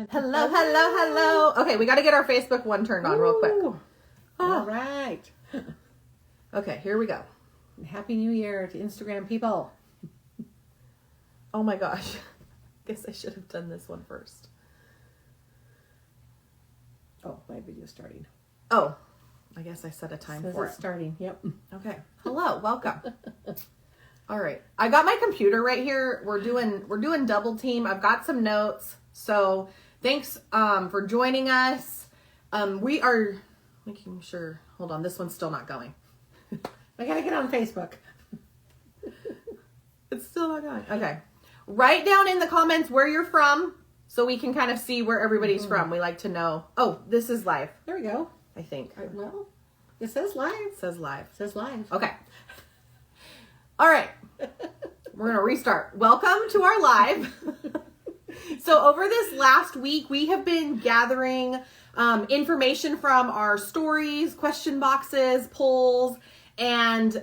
Hello, hello, hello. Okay, we got to get our Facebook one turned on real quick. All right. Okay, here we go. Happy New Year to Instagram people. Oh my gosh. Guess I should have done this one first. Oh, my video's starting. Oh, I guess I set a time Says for it's it. starting. Yep. Okay. Hello, welcome. All right. I got my computer right here. We're doing double team. I've got some notes. So thanks for joining us. We are making sure. Hold on, this one's still not going. I gotta get on Facebook. It's still not going. Okay. Write down in the comments where you're from so we can kind of see where everybody's from. We like to know. Oh, this is live. There we go. I think. Well, it says live. It says live. It says live. Okay. All right. We're going to restart. Welcome to our live. So over this last week, we have been gathering information from our stories, question boxes, polls, and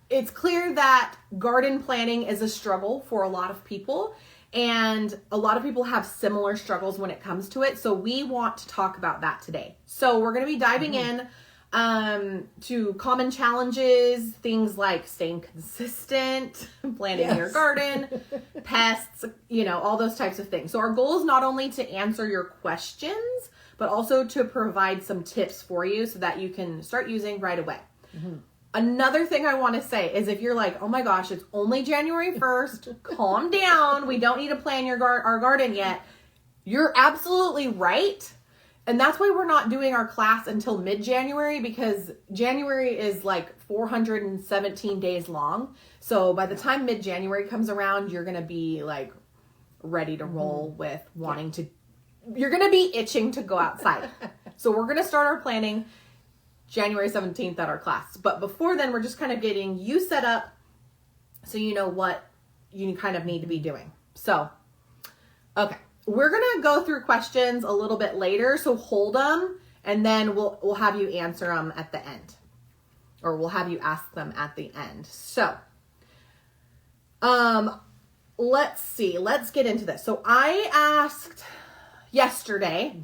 it's clear that garden planning is a struggle for a lot of people, and a lot of people have similar struggles when it comes to it. So we want to talk about that today. So we're going to be diving in to common challenges, things like staying consistent, planting your garden, pests, all those types of things. So our goal is not only to answer your questions, but also to provide some tips for you so that you can start using right away. Another thing I want to say is if you're like, oh my gosh, it's only January 1st, calm down. We don't need to plan our garden yet. You're absolutely right. And that's why we're not doing our class until mid-January, because January is like 417 days long. So by the time mid-January comes around, you're going to be like ready to roll with wanting to, you're going to be itching to go outside. So we're going to start our planning January 17th at our class. But before then, we're just kind of getting you set up so you know what you kind of need to be doing. So, okay. We're going to go through questions a little bit later, so hold them, and then we'll have you answer them at the end. Or we'll have you ask them at the end. So, let's see. Let's get into this. So, I asked yesterday,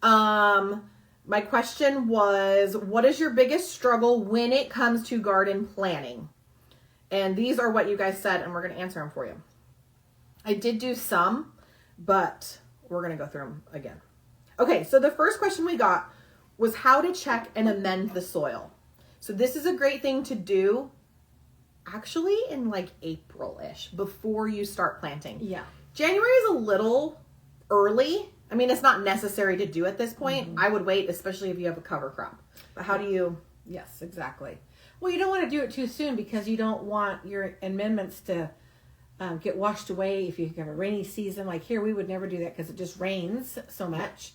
my question was, what is your biggest struggle when it comes to garden planning? And these are what you guys said, and we're going to answer them for you. I did do some, but we're going to go through them again. Okay, so the first question we got was how to check and amend the soil. So this is a great thing to do actually in like April-ish before you start planting. Yeah. January is a little early. I mean, it's not necessary to do at this point. I would wait, especially if you have a cover crop. But how do you? Yes, exactly. Well, you don't want to do it too soon because you don't want your amendments to get washed away if you have a rainy season. Like here, we would never do that because it just rains so much.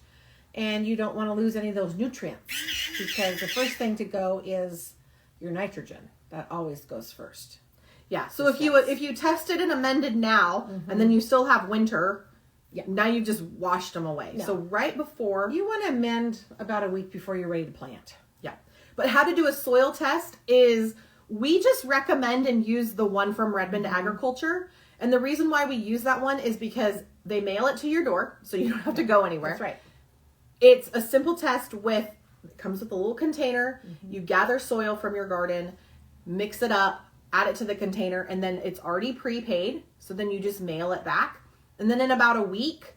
And you don't want to lose any of those nutrients because the first thing to go is your nitrogen. That always goes first. Yeah, so if you tested and amended now, and then you still have winter, now you just washed them away. No. So right before. You want to amend about a week before you're ready to plant. Yeah. But how to do a soil test is we just recommend and use the one from Redmond Agriculture. And the reason why we use that one is because they mail it to your door, so you don't have to go anywhere. That's right. It's a simple test it comes with a little container. You gather soil from your garden, mix it up, add it to the container, and then it's already prepaid. So then you just mail it back. And then in about a week,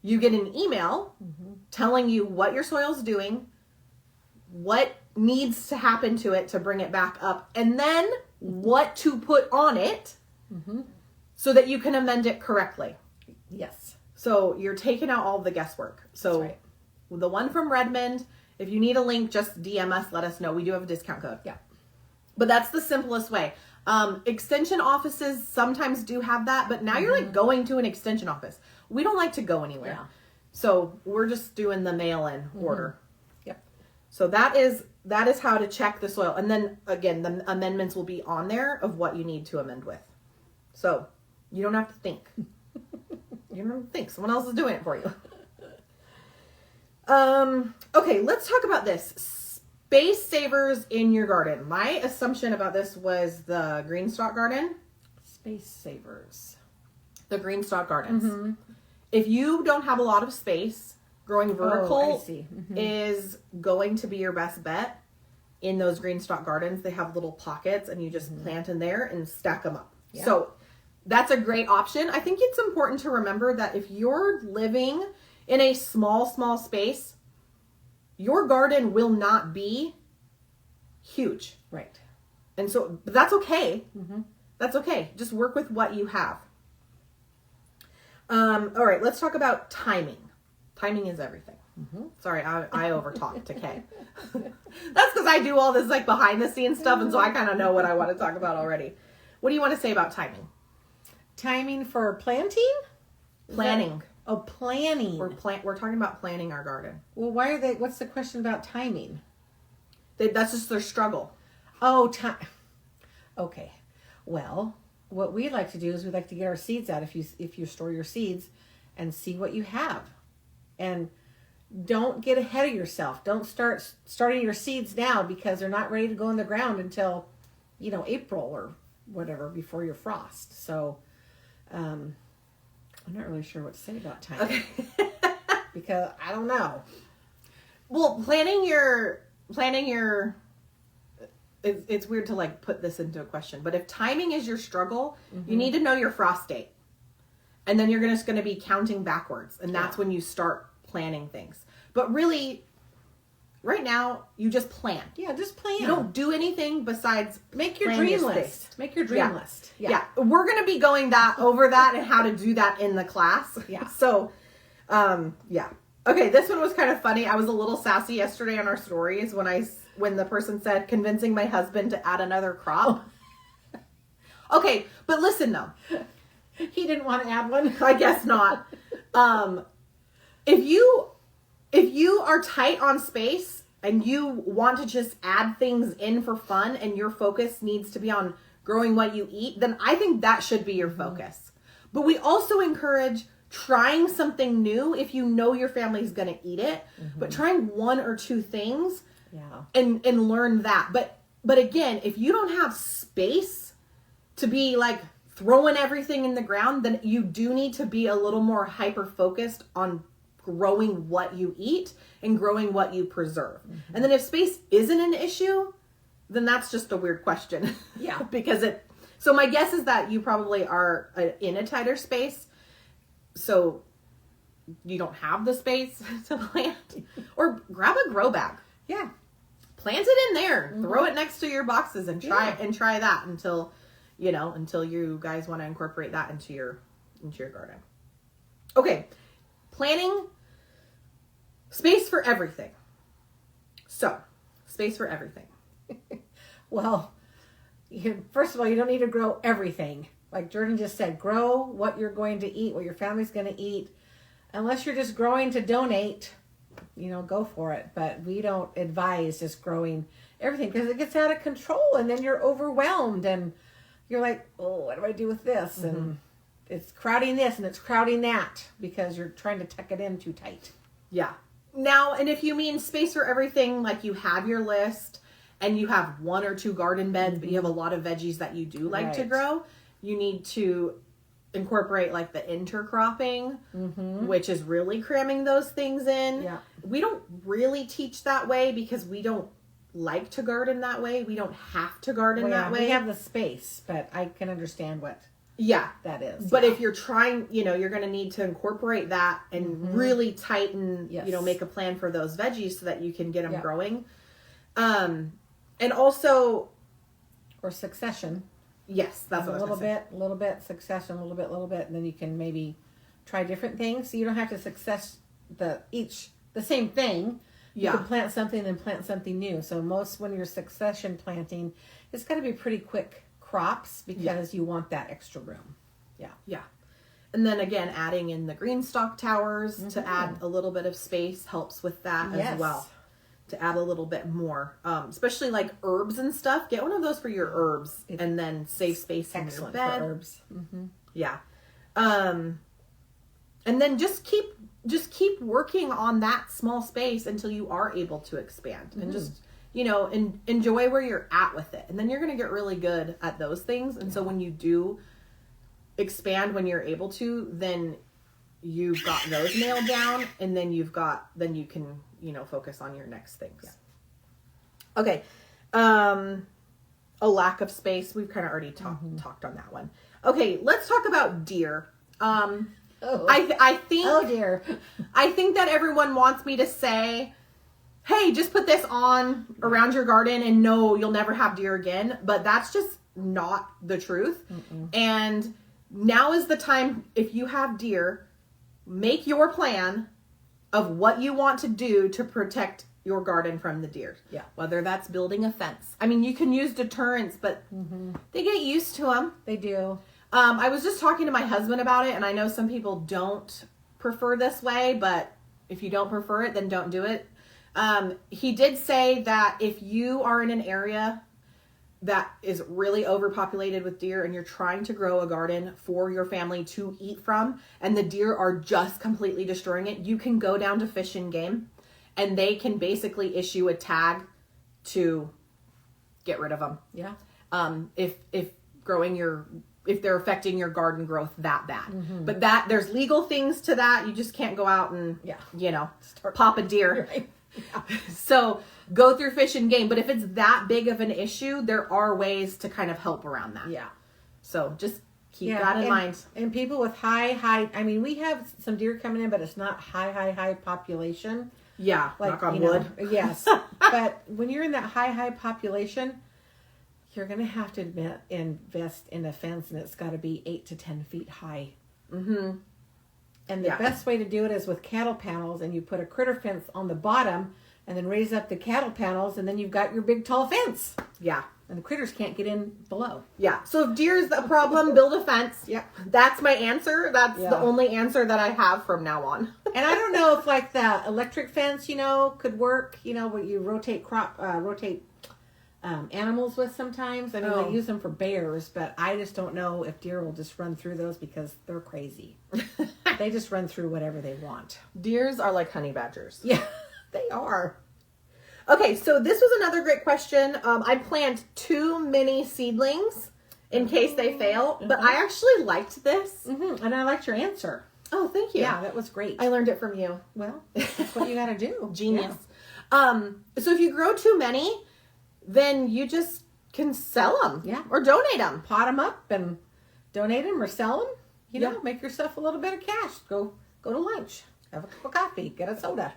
you get an email telling you what your soil's doing, what needs to happen to it to bring it back up, and then what to put on it so that you can amend it correctly. Yes. So you're taking out all the guesswork. So That's right. The one from Redmond, if you need a link, just DM us, let us know. We do have a discount code. Yeah. But that's the simplest way. Extension offices sometimes do have that, but now you're like going to an extension office. We don't like to go anywhere. Yeah. So we're just doing the mail-in order. Yep. So that is how to check the soil. And then again, the amendments will be on there of what you need to amend with. So you don't have to think. You don't have to think. Someone else is doing it for you. Okay, let's talk about this. Space savers in your garden. My assumption about this was the green stalk garden. Space savers. The green stalk gardens. if you don't have a lot of space, growing vertical I see. is going to be your best bet. In those green stock gardens, they have little pockets and you just plant in there and stack them up. Yeah. So that's a great option. I think it's important to remember that if you're living in a small space, your garden will not be huge. Right. And so, but that's okay. That's okay. Just work with what you have. All right, let's talk about timing. Timing is everything. Sorry, I over-talked to Kay. That's because I do all this like behind the scenes stuff, and so I kind of know what I want to talk about already. What do you want to say about timing? Timing for planting? Planning. Planning. We're talking about planning our garden. Well, what's the question about timing? That's just their struggle. Oh, time. Okay. Well, what we like to do is we like to get our seeds out if you store your seeds and see what you have. And don't get ahead of yourself. Don't starting your seeds now because they're not ready to go in the ground until, April or whatever before your frost. So, I'm not really sure what to say about timing. Okay. Because I don't know. Well, planning your it's weird to like put this into a question, but if timing is your struggle, you need to know your frost date. And then you're just going to be counting backwards, and that's when you start planning things. But really, right now, you just plan. Yeah, just plan. You don't do anything besides make your plan dream your list. space. Make your dream list. Yeah. We're going to be going over that and how to do that in the class. Yeah. So, yeah. Okay, this one was kind of funny. I was a little sassy yesterday on our stories when the person said convincing my husband to add another crop. Okay, but listen though. He didn't want to add one. I guess not. If you are tight on space and you want to just add things in for fun and your focus needs to be on growing what you eat, then I think that should be your focus. But we also encourage trying something new if you know your family's going to eat it, but trying one or two things and learn that. But again, if you don't have space to be like throwing everything in the ground, then you do need to be a little more hyper focused on growing what you eat and growing what you preserve. And then if space isn't an issue, then that's just a weird question. Yeah. So my guess is that you probably are in a tighter space. So you don't have the space to plant, or grab a grow bag. Yeah. Plant it in there, throw it next to your boxes and try that until you guys want to incorporate that into your garden. Okay. Planning space for everything. So, space for everything. Well, first of all, you don't need to grow everything. Like Jordan just said, grow what you're going to eat, what your family's going to eat. Unless you're just growing to donate, go for it. But we don't advise just growing everything because it gets out of control and then you're overwhelmed and you're like, oh, what do I do with this? And it's crowding this and it's crowding that because you're trying to tuck it in too tight. Yeah. Now, and if you mean space for everything, like you have your list and you have one or two garden beds, but you have a lot of veggies that you do like to grow, you need to incorporate like the intercropping, which is really cramming those things in. Yeah. We don't really teach that way because we don't like to garden that way. We don't have to garden that way. We have the space, but I can understand what that is. But if you're trying, you're going to need to incorporate that and really tighten, make a plan for those veggies so that you can get them growing. And also, or succession. Yes, that's what I was a little bit, succession, a little bit, and then you can maybe try different things. So you don't have to the same thing. You can plant something and plant something new. So when you're succession planting, it's got to be pretty quick crops because you want that extra room. Yeah. And then again, adding in the green stalk towers to add a little bit of space helps with that as well. To add a little bit more, especially like herbs and stuff. Get one of those for your herbs, and then save space in your bed. For herbs. Yeah, and then just keep working on that small space until you are able to expand, and just enjoy where you're at with it, and then you're gonna get really good at those things. And so when you do expand, when you're able to, then you've got those nailed down, and then you can, focus on your next things. Yeah. Okay. A lack of space. We've kind of already talked on that one. Okay, let's talk about deer. I think. Oh dear. I think that everyone wants me to say, "Hey, just put this on around your garden, and no, you'll never have deer again." But that's just not the truth. Mm-mm. And now is the time. If you have deer, make your plan of what you want to do to protect your garden from the deer. Yeah. Whether that's building a fence. I mean, you can use deterrents, but they get used to them. They do. I was just talking to my husband about it, and I know some people don't prefer this way, but if you don't prefer it, then don't do it. He did say that if you are in an area that is really overpopulated with deer and you're trying to grow a garden for your family to eat from, and the deer are just completely destroying it, you can go down to Fish and Game, and they can basically issue a tag to get rid of them. Yeah. If they're affecting your garden growth that bad. Mm-hmm. But there's legal things to that. You just can't go out and, pop a deer. Right. Yeah. So go through Fish and Game. But if it's that big of an issue, there are ways to kind of help around that. Yeah. So just keep that in mind. And people with high, I mean, we have some deer coming in, but it's not high population. Yeah, knock on wood. Yes. But when you're in that high population, you're going to have to invest in a fence, and it's got to be 8 to 10 feet high. Mm-hmm. And the best way to do it is with cattle panels, and you put a critter fence on the bottom and then raise up the cattle panels, and then you've got your big tall fence. Yeah. And the critters can't get in below. Yeah. So if deer is the problem, build a fence. Yeah. That's my answer. That's the only answer that I have from now on. And I don't know if like the electric fence, could work, where you rotate animals with sometimes. I mean, they use them for bears, but I just don't know if deer will just run through those because they're crazy. They just run through whatever they want. Deers are like honey badgers. Yeah, they are. Okay, so this was another great question. I planted 2 mini seedlings in case they fail, but I actually liked this. Mm-hmm. And I liked your answer. Oh, thank you. Yeah, that was great. I learned it from you. Well, that's what you got to do. Genius. Yeah. So if you grow too many, then you just can sell them. Yeah. Or donate them. Pot them up and donate them or sell them. Make yourself a little bit of cash. Go to lunch. Have a cup of coffee. Get a soda.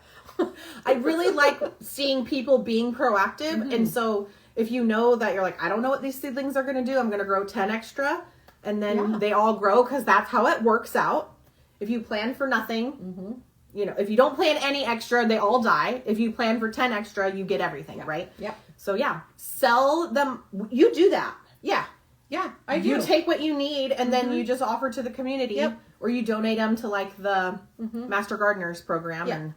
I really like seeing people being proactive. Mm-hmm. And so if you know that you're like, I don't know what these seedlings are going to do. I'm going to grow 10 extra. And then they all grow because that's how it works out. If you plan for nothing, if you don't plan any extra, they all die. If you plan for 10 extra, you get everything, right? Yep. So sell them. You do that. Yeah. Yeah, I do. You take what you need and then you just offer to the community. Yep. Or you donate them to like the Master Gardeners program. Yep. And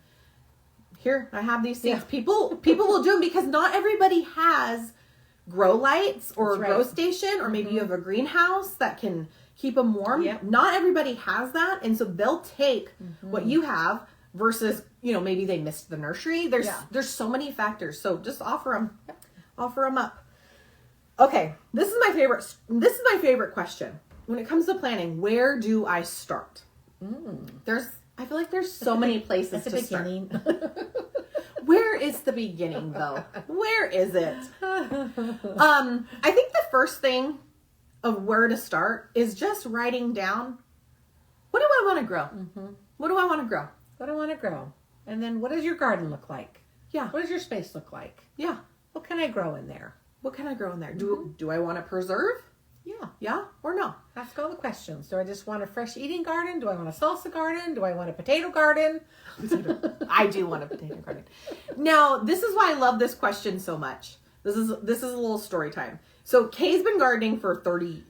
here, I have these seeds. Yeah. People will do them because not everybody has grow lights or a grow station, or maybe you have a greenhouse that can keep them warm. Yep. Not everybody has that. And so they'll take what you have versus, maybe they missed the nursery. There's so many factors. So just offer them. Yep. Offer them up. Okay, this is my favorite question. When it comes to planning, where do I start? I feel like there's so many places to start. Where is the beginning though? Where is it? I think the first thing of where to start is just writing down, what do I want to grow? What do I want to grow? What do I want to grow? And then what does your garden look like? Yeah. What does your space look like? Yeah. What can I grow in there? What can I grow in there? Do I want to preserve? Yeah. Yeah or no? Ask all the questions. Do I just want a fresh eating garden? Do I want a salsa garden? Do I want a potato garden? I do want a potato garden. Now, this is why I love this question so much. This is a little story time. So Kay's been gardening for 30.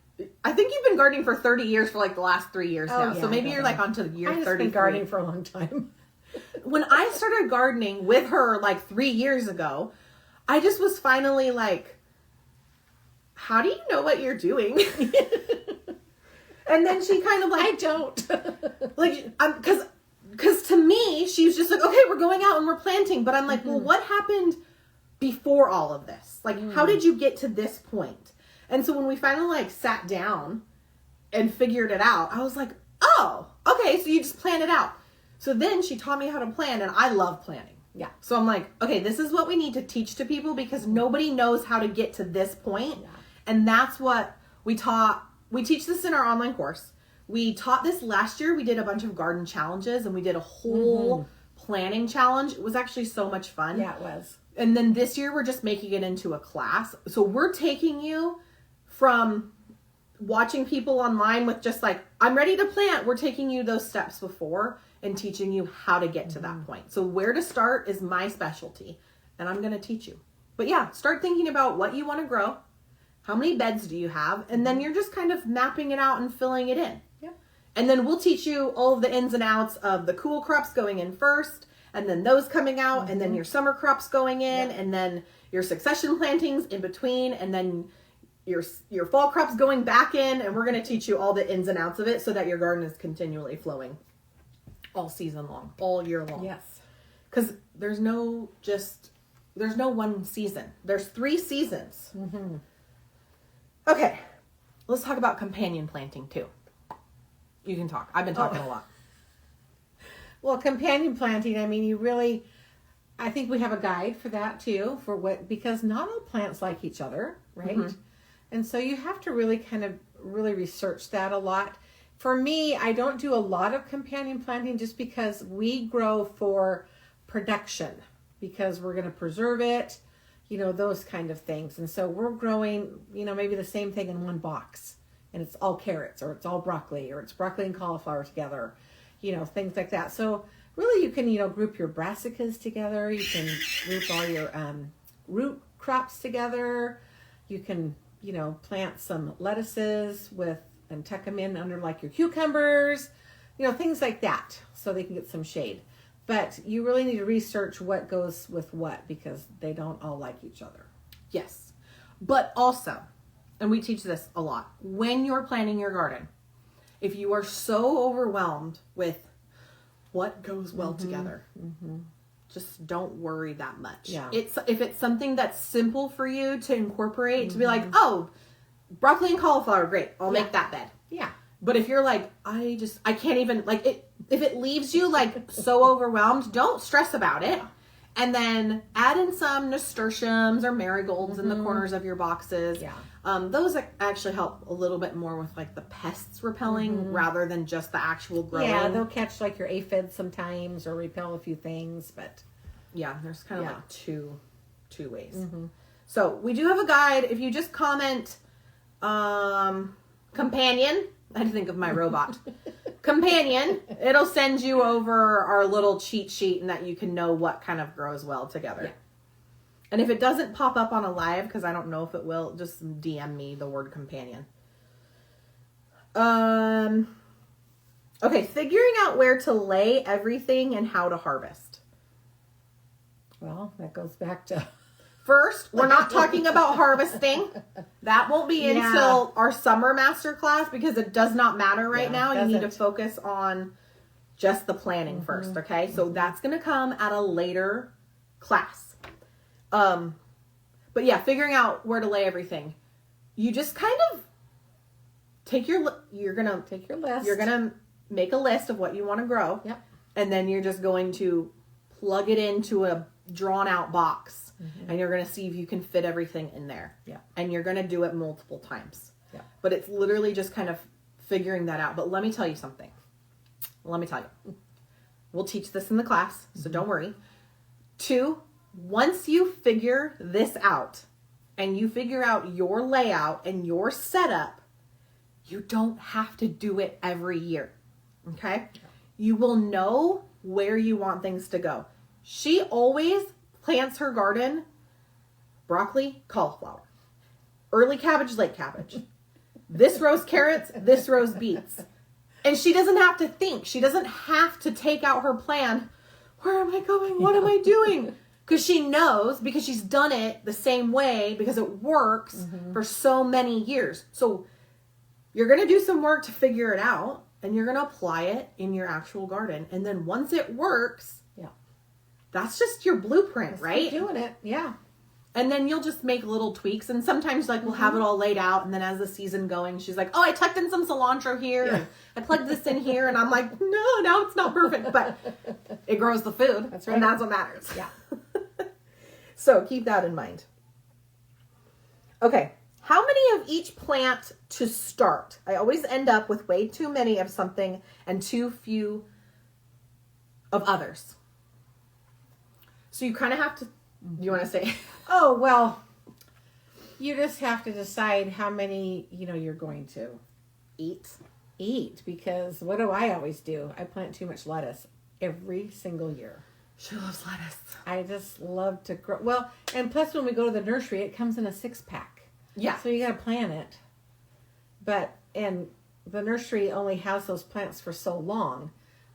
I think you've been gardening for 30 years for like the last 3 years now. Yeah, so maybe you're like on to year 30. I've been gardening for a long time. When I started gardening with her like 3 years ago, I just was finally like, how do you know what you're doing? And then she kind of like, I don't. Because to me, she's just like, okay, we're going out and we're planting. But I'm like, well, what happened before all of this? Like, how did you get to this point? And so when we finally like sat down and figured it out, I was like, oh, okay, so you just plan it out. So then she taught me how to plan, and I love planning. Yeah. So I'm like, okay, this is what we need to teach to people because nobody knows how to get to this point. Yeah. And that's what we taught. We teach this in our online course. We taught this last year. We did a bunch of garden challenges and we did a whole planning challenge. It was actually so much fun. Yeah, it was. And then this year we're just making it into a class. So we're taking you from watching people online with just like, I'm ready to plant. We're taking you those steps before and teaching you how to get to that point. So where to start is my specialty and I'm going to teach you. But yeah, start thinking about what you want to grow. How many beds do you have? And then you're just kind of mapping it out and filling it in. Yep. And then we'll teach you all of the ins and outs of the cool crops going in first, and then those coming out, and then your summer crops going in, and then your succession plantings in between, and then your fall crops going back in, and we're going to teach you all the ins and outs of it so that your garden is continually flowing all season long, all year long. Yes. Because there's no one season. There's 3 seasons. Mm-hmm. Okay, let's talk about companion planting too. You can talk. I've been talking a lot. Well, companion planting, I mean, I think we have a guide for that too, because not all plants like each other, right? Mm-hmm. And so you have to really kind of really research that a lot. For me, I don't do a lot of companion planting just because we grow for production, because we're going to preserve it, those kind of things. And so we're growing, maybe the same thing in one box, and it's all carrots, or it's all broccoli, or it's broccoli and cauliflower together, things like that. So really you can, group your brassicas together. You can group all your root crops together. You can, plant some lettuces and tuck them in under like your cucumbers, things like that, so they can get some shade. But you really need to research what goes with what, because they don't all like each other. Yes. But also, and we teach this a lot, when you're planting your garden, if you are so overwhelmed with what goes well together, just don't worry that much. Yeah. If it's something that's simple for you to incorporate, to be like, oh, broccoli and cauliflower, great, I'll make that bed. Yeah. But if you're like, I can't even, like, if it leaves you like so overwhelmed, don't stress about it. And then add in some nasturtiums or marigolds in the corners of your boxes. Yeah. Those actually help a little bit more with like the pests repelling rather than just the actual growing. Yeah, they'll catch like your aphids sometimes or repel a few things, but yeah, there's kind of like two ways. So we do have a guide. If you just comment companion, I had to think of my robot. Companion, it'll send you over our little cheat sheet and that you can know what kind of grows well together. Yeah. And if it doesn't pop up on a live, because I don't know if it will, just DM me the word companion. Okay, figuring out where to lay everything and how to harvest. Well, that goes back to... First, we're not talking about harvesting. That won't be until our summer masterclass, because it does not matter right now. You need to focus on just the planning first, okay? So that's going to come at a later class. But yeah, figuring out where to lay everything. You just kind of you're going to take your list. You're going to make a list of what you want to grow. Yep. And then you're just going to plug it into a drawn out box. And you're going to see if you can fit everything in there. Yeah. And you're going to do it multiple times. Yeah. But it's literally just kind of figuring that out. But let me tell you something. We'll teach this in the class, so don't worry. 2, once you figure this out and you figure out your layout and your setup, you don't have to do it every year. Okay? You will know where you want things to go. She always plants her garden broccoli, cauliflower, early cabbage, late cabbage. This row's carrots, this row's beets. And she doesn't have to think. She doesn't have to take out her plan. Where am I going? What am I doing? Because she knows, because she's done it the same way, because it works for so many years. So you're going to do some work to figure it out, and you're going to apply it in your actual garden. And then once it works, that's just your blueprint, right? Keep doing it, yeah. And then you'll just make little tweaks. And sometimes like we'll have it all laid out. And then as the season going, she's like, oh, I tucked in some cilantro here. Yeah. And I plugged this in here. And I'm like, no, now it's not perfect. But it grows the food. That's right. And that's what matters. Yeah. So keep that in mind. Okay. How many of each plant to start? I always end up with way too many of something and too few of others. So you kind of have to, you want to say? Oh, well, you just have to decide how many, you're going to eat, because what do I always do? I plant too much lettuce every single year. She loves lettuce. I just love to grow. Well, and plus when we go to the nursery, it comes in a 6-pack. Yeah. So you got to plant it. And the nursery only has those plants for so long.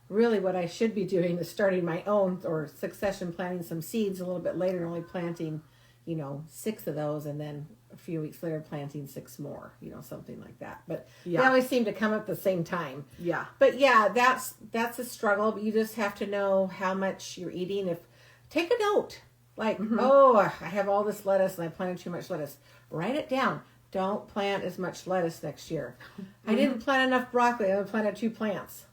Really what I should be doing is starting my own or succession planting some seeds a little bit later and only planting, 6 of those, and then a few weeks later planting 6 more, something like that. But they always seem to come at the same time. Yeah. But yeah, that's a struggle. But you just have to know how much you're eating. Take a note. Like, oh, I have all this lettuce and I planted too much lettuce. Write it down. Don't plant as much lettuce next year. I didn't plant enough broccoli. I only planted 2 plants.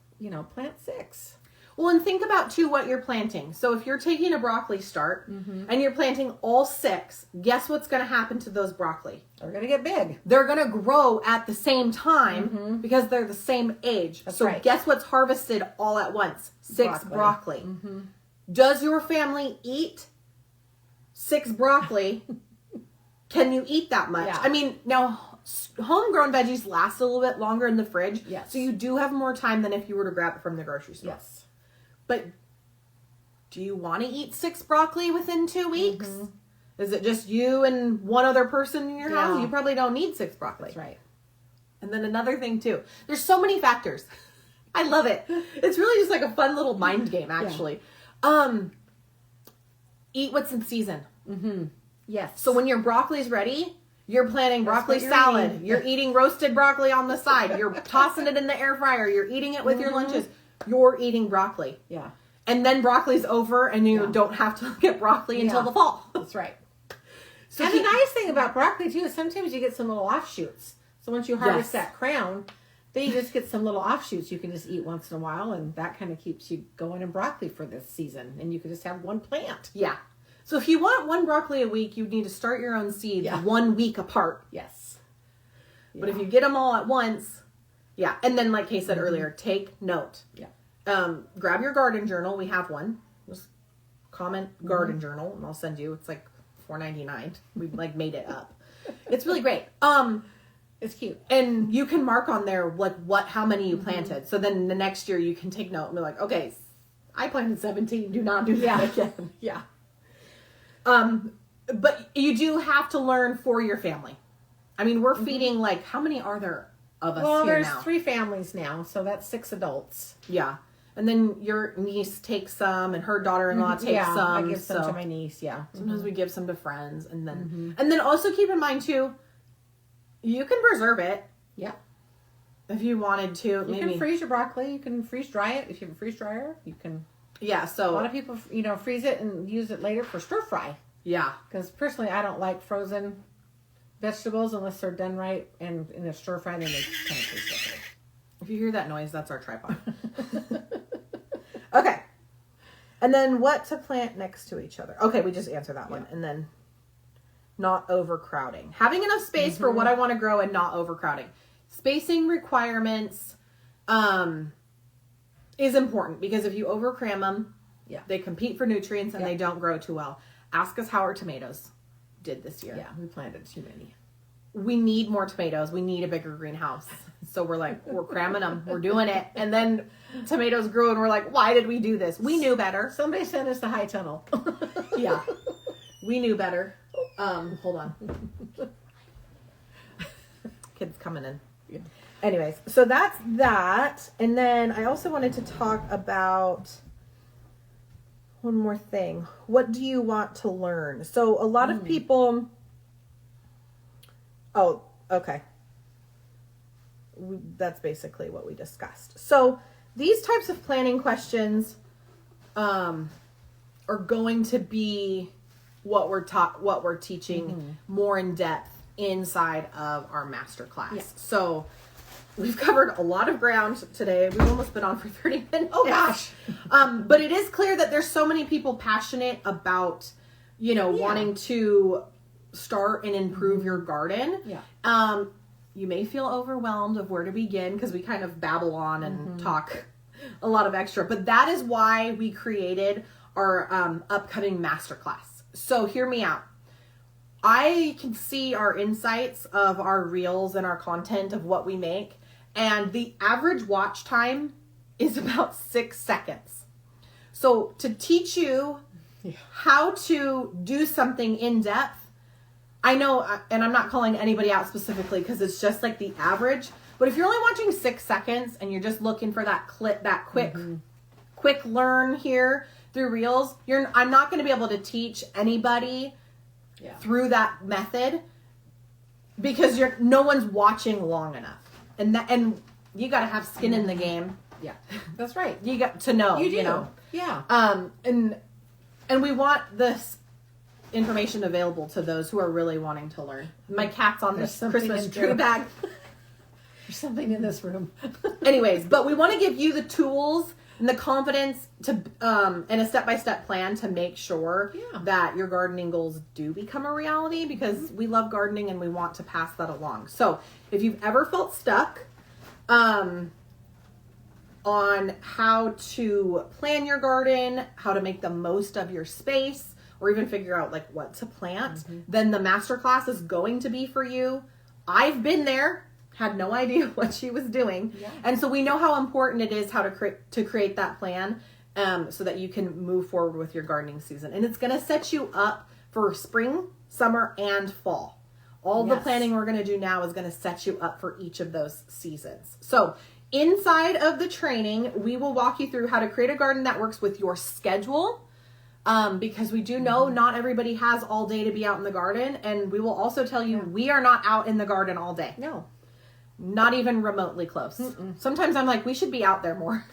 Plant 6. Well, and think about too what you're planting. So if you're taking a broccoli start and you're planting all 6, guess what's going to happen to those broccoli? They're going to get big. They're going to grow at the same time because they're the same age. That's so right. Guess what's harvested all at once? 6 broccoli. Does your family eat 6 broccoli? Can you eat that much? Yeah. I mean, now homegrown veggies last a little bit longer in the fridge. Yes. So you do have more time than if you were to grab it from the grocery store. Yes. But do you want to eat 6 broccoli within 2 weeks? Is it just you and one other person in your house? You probably don't need 6 broccoli. That's right. And then another thing too. There's so many factors. I love it. It's really just like a fun little mind game, actually. Eat what's in season. Yes. So when your broccoli's ready, you're planting broccoli salad. eating. You're eating roasted broccoli on the side. You're tossing it in the air fryer. You're eating it with your lunches. You're eating broccoli. Yeah. And then broccoli's over and you don't have to get broccoli until the fall. That's right. So And the nice thing about broccoli too is sometimes you get some little offshoots. So once you harvest that crown, then you just get some little offshoots you can just eat once in a while, and that kind of keeps you going in broccoli for this season. And you can just have one plant. Yeah. So if you want 1 broccoli a week, you need to start your own seeds 1 week apart. Yes. But if you get them all at once, and then like Kay said earlier, take note. Yeah. Grab your garden journal. We have one. Just comment garden journal, and I'll send you. It's like $4.99. We like made it up. It's really great. It's cute. And you can mark on there like how many you planted. So then the next year you can take note and be like, okay, I planted 17. Do not do that again. Yeah. But you do have to learn for your family. I mean, we're feeding like, how many are there of us Well, here there's now? 3 families now, so that's 6 adults. Yeah. And then your niece takes some and her daughter-in-law takes some. I give some to my niece, Sometimes we give some to friends. And then also keep in mind too, you can preserve it. Yeah. If you wanted to. You maybe can freeze your broccoli. You can freeze dry it. If you have a freeze dryer, you can. Yeah, so. A lot of people, freeze it and use it later for stir fry. Yeah. Because personally, I don't like frozen vegetables unless they're done right and in a stir fry, then they kind of taste okay. If you hear that noise, that's our tripod. Okay. And then what to plant next to each other. Okay, we just answered that one. And then not overcrowding. Having enough space for what I want to grow and not overcrowding. Spacing requirements is important because if you overcram them, they compete for nutrients and they don't grow too well. Ask us how our tomatoes did this year. Yeah, we planted too many. We need more tomatoes. We need a bigger greenhouse. So we're like, we're cramming them. We're doing it. And then tomatoes grew and we're like, why did we do this? We knew better. Somebody sent us the high tunnel. Yeah. We knew better. Hold on. Kids coming in. Yeah. Anyways, so that's that. And then I also wanted to talk about one more thing. What do you want to learn? So a lot of people... Oh, okay. That's basically what we discussed. So these types of planning questions are going to be what we're teaching more in depth inside of our masterclass. Yeah. So we've covered a lot of ground today. We've almost been on for 30 minutes. Oh gosh. But it is clear that there's so many people passionate about, wanting to start and improve your garden. Yeah. You may feel overwhelmed of where to begin because we kind of babble on and talk a lot of extra, but that is why we created our upcoming masterclass. So hear me out. I can see our insights of our reels and our content of what we make, and the average watch time is about 6 seconds. So to teach you how to do something in depth, I know, and I'm not calling anybody out specifically because it's just like the average, but if you're only watching 6 seconds and you're just looking for that quick learn here through reels, I'm not going to be able to teach anybody through that method because no one's watching long enough, and you got to have skin in the game. Yeah, that's right. You got to know. You do. You know. Yeah. And we want this information available to those who are really wanting to learn. My cat's on this Christmas tree bag. There's something in this room. Anyways, but we want to give you the tools and the confidence to and a step-by-step plan to make sure that your gardening goals do become a reality, because we love gardening and we want to pass that along. So if you've ever felt stuck on how to plan your garden, how to make the most of your space, or even figure out like what to plant, then the masterclass is going to be for you. I've been there, had no idea what she was doing. Yeah. And so we know how important it is how to create that plan so that you can move forward with your gardening season. And it's going to set you up for spring, summer, and fall. All the planning we're going to do now is going to set you up for each of those seasons. So inside of the training, we will walk you through how to create a garden that works with your schedule. Because we do know not everybody has all day to be out in the garden. And we will also tell you we are not out in the garden all day. No. Not even remotely close. Sometimes I'm like, we should be out there more.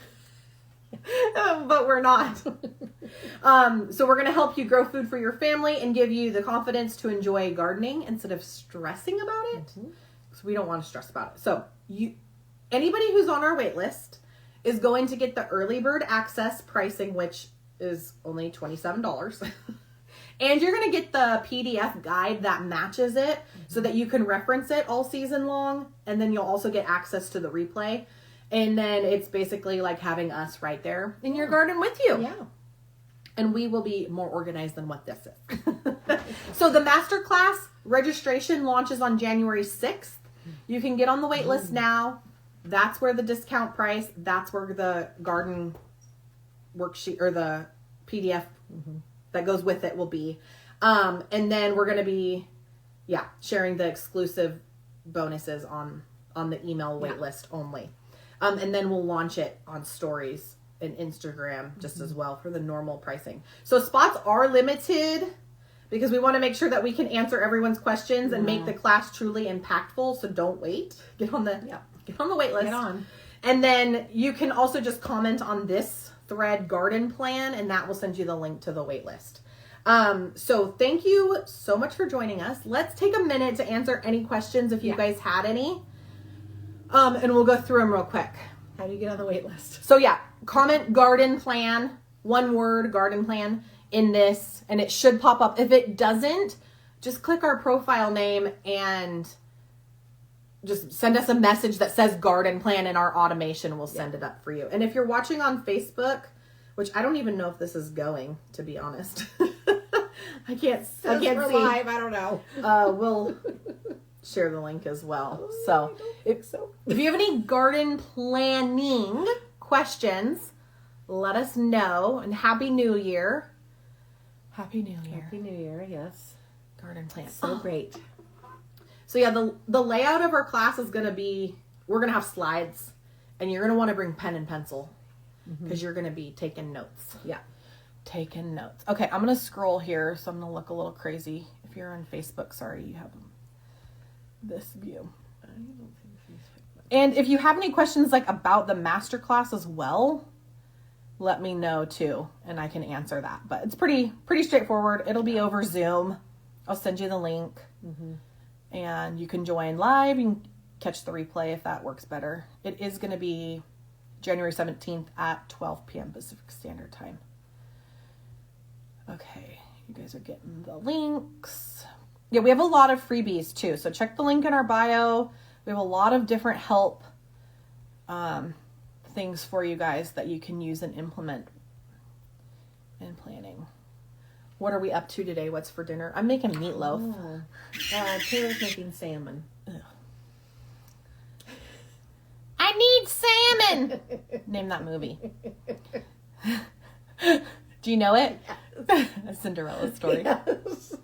But we're not. So we're going to help you grow food for your family and give you the confidence to enjoy gardening instead of stressing about it. So we don't want to stress about it. So anybody who's on our wait list is going to get the early bird access pricing, which is only $27. And you're going to get the PDF guide that matches it so that you can reference it all season long. And then you'll also get access to the replay. And then it's basically like having us right there in your garden with you. Yeah. And we will be more organized than what this is. So the masterclass registration launches on January 6th. You can get on the wait list now. That's where the discount price, that's where the garden worksheet or the PDF that goes with it will be. And then we're going to be, sharing the exclusive bonuses on the email wait list only. And then we'll launch it on stories and Instagram just as well for the normal pricing. So spots are limited because we want to make sure that we can answer everyone's questions and make the class truly impactful. So don't wait. Get on the wait list. Get on. And then you can also just comment on this thread garden plan, and that will send you the link to the wait list. So thank you so much for joining us. Let's take a minute to answer any questions if you guys had any. And we'll go through them real quick. How do you get on the wait list? So comment garden plan, one word garden plan in this, and it should pop up. If it doesn't, just click our profile name and just send us a message that says garden plan, and our automation will send it up for you. And if you're watching on Facebook, which I don't even know if this is going, to be honest. I can't see. Live, I don't know. We'll share the link as well. So if you have any garden planning questions, let us know. And Happy New Year. Happy New Year. Happy New Year, yes. Garden plant. So great. So the layout of our class is going to be, we're going to have slides, and you're going to want to bring pen and pencil because you're going to be taking notes. Yeah. Taking notes. Okay, I'm going to scroll here, so I'm going to look a little crazy. If you're on Facebook, sorry, you have this view. And if you have any questions like about the masterclass as well, let me know too, and I can answer that. But it's pretty straightforward. It'll be over Zoom. I'll send you the link, and you can join live. You can catch the replay if that works better. It is going to be January 17th at 12 p.m. Pacific Standard Time. Okay, you guys are getting the links. Yeah, we have a lot of freebies too, so check the link in our bio. We have a lot of different help things for you guys that you can use and implement in planning. What are we up to today? What's for dinner? I'm making meatloaf. Taylor's making salmon. Ugh. I need salmon! Name that movie. Do you know it? Yes. A Cinderella story. Yes.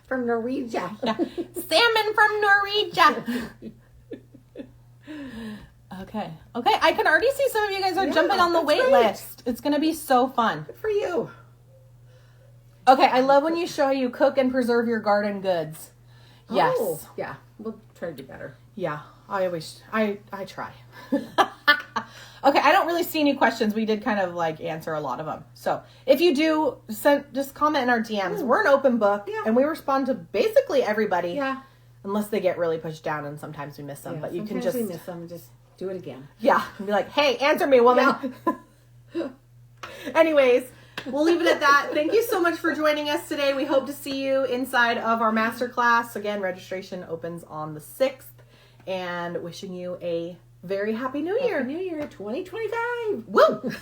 From Norwegia. Yeah. Salmon from Norwegia. Okay. I can already see some of you guys are jumping on the wait list. It's going to be so fun. Good for you. Okay, I love when you show how you cook and preserve your garden goods. Yes. Oh, yeah. We'll try to do better. Yeah. I try. Okay, I don't really see any questions. We did kind of like answer a lot of them. So if you do, just comment in our DMs. We're an open book, and we respond to basically everybody. Yeah. Unless they get really pushed down, and sometimes we miss them. Yeah, but you can sometimes just we miss them. Just do it again. Yeah, and be like, hey, answer me, woman. Yeah. Anyways, we'll leave it at that. Thank you so much for joining us today. We hope to see you inside of our masterclass. Again, registration opens on the 6th. And wishing you a very happy New Year. Happy New Year 2025. Woo!